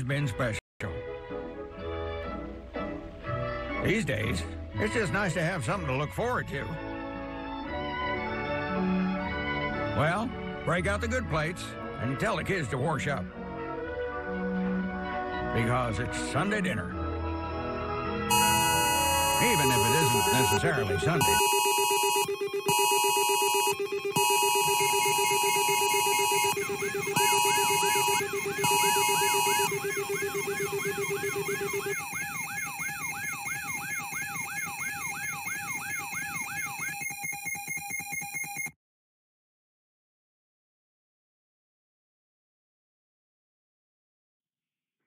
been special. These days, it's just nice to have something to look forward to. Well, break out the good plates and tell the kids to wash up. Because it's Sunday dinner. Even if it isn't necessarily Sunday.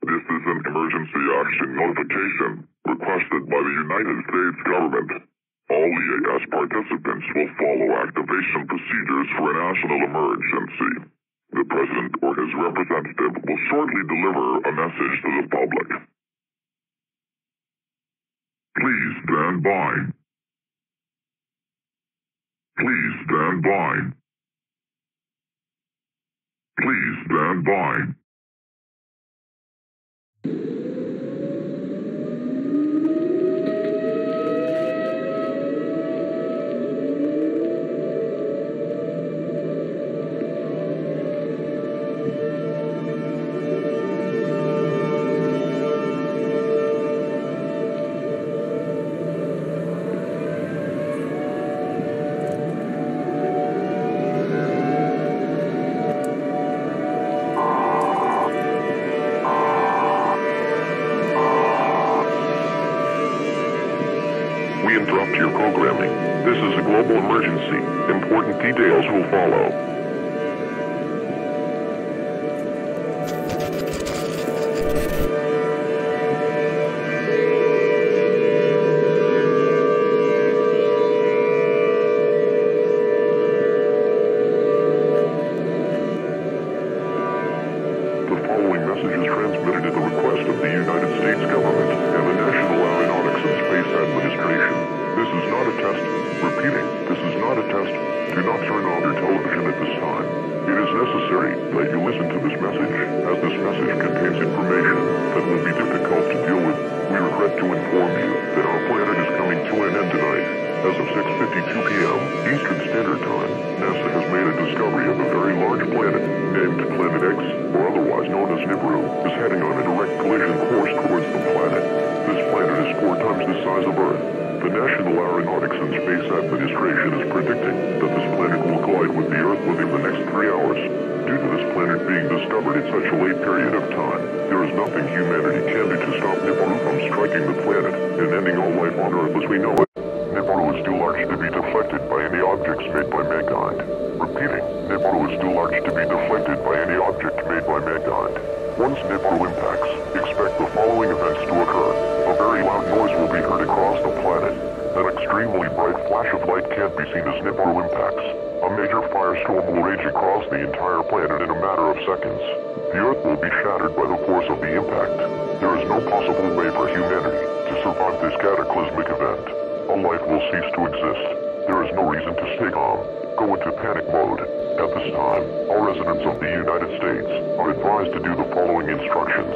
This is an emergency action notification requested by the United States government. All EAS participants will follow activation procedures for a national emergency. The President or his representative will shortly deliver a message to the public. Please stand by. Please stand by. Please stand by. We interrupt your programming. This is a global emergency. Important details will follow. The following message is transmitted at the request of the United States government and the National Aeronautics and Space Administration. This is not a test. Repeating, this is not a test. Do not turn on your television at this time. It is necessary that you listen to this message, as this message contains information that will be difficult to deal with. We regret to inform you that our planet is coming to an end tonight. As of 6:52 p.m. Eastern Standard Time, NASA has made a discovery of a very large planet, named Planet X, or otherwise known as Nibiru, is heading on a direct collision course towards the planet. This planet is 4 times the size of Earth. The National Aeronautics and Space Administration is predicting that this planet will collide with the Earth within the next 3 hours. Due to this planet being discovered at such a late period of time, there is nothing humanity can do to stop Nibiru from striking the planet and ending all life on Earth as we know it. Nibiru is too large to be deflected by any objects made by mankind. Repeating, Nibiru is too large to be deflected by any object made by mankind. Once Nibiru impacts, expect the following events to occur. A very loud noise will be heard across the planet. An extremely bright flash of light can't be seen as Nibiru impacts. A major firestorm will rage across the entire planet in a matter of seconds. The Earth will be shattered by the force of the impact. There is no possible way for humanity to survive this cataclysmic event. All life will cease to exist. There is no reason to stay calm. Go into panic mode. At this time, all residents of the United States are advised to do the following instructions.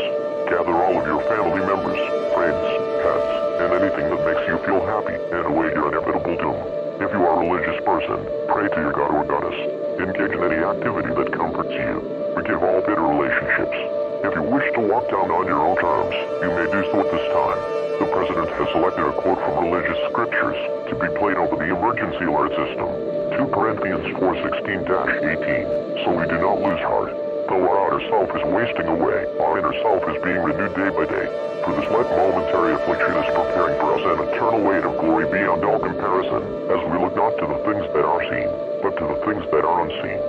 Gather all of your family members, friends, pets, and anything that makes you feel happy and await your inevitable doom. If you are a religious person, pray to your god or goddess. Engage in any activity that comforts you. Forgive all bitter relationships. If you wish to walk down on your own terms, you may do so at this time. The President has selected a quote from religious scriptures to be played over the emergency alert system. 2 Corinthians 4:16-18. So we do not lose heart. Though our outer self is wasting away, our inner self is being renewed day by day. For this light momentary affliction is preparing for us an eternal weight of glory beyond all comparison, as we look not to the things that are seen, but to the things that are unseen.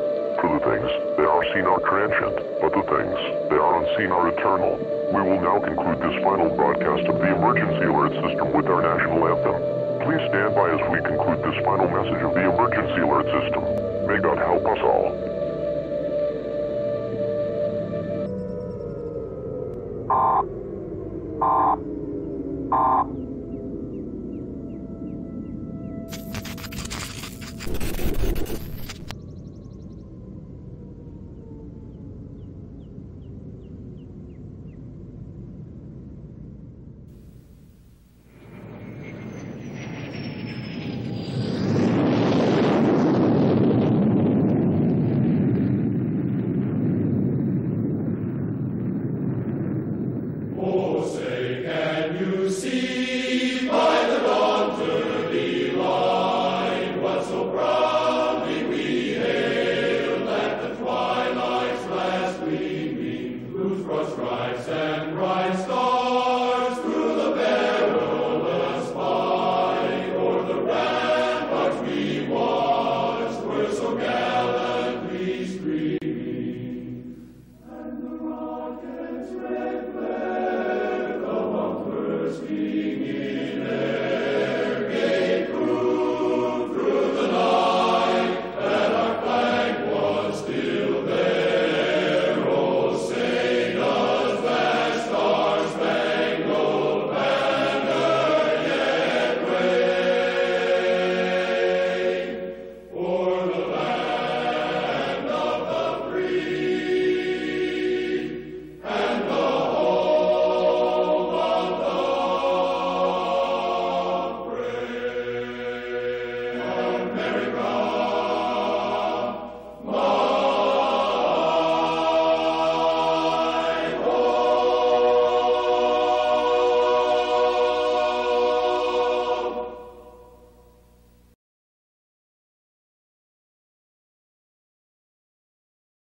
For the things that are seen are transient, but the things that are unseen are eternal. We will now conclude this final broadcast of the emergency alert system with our national anthem. Please stand by as we conclude this final message of the emergency alert system. May God help us all.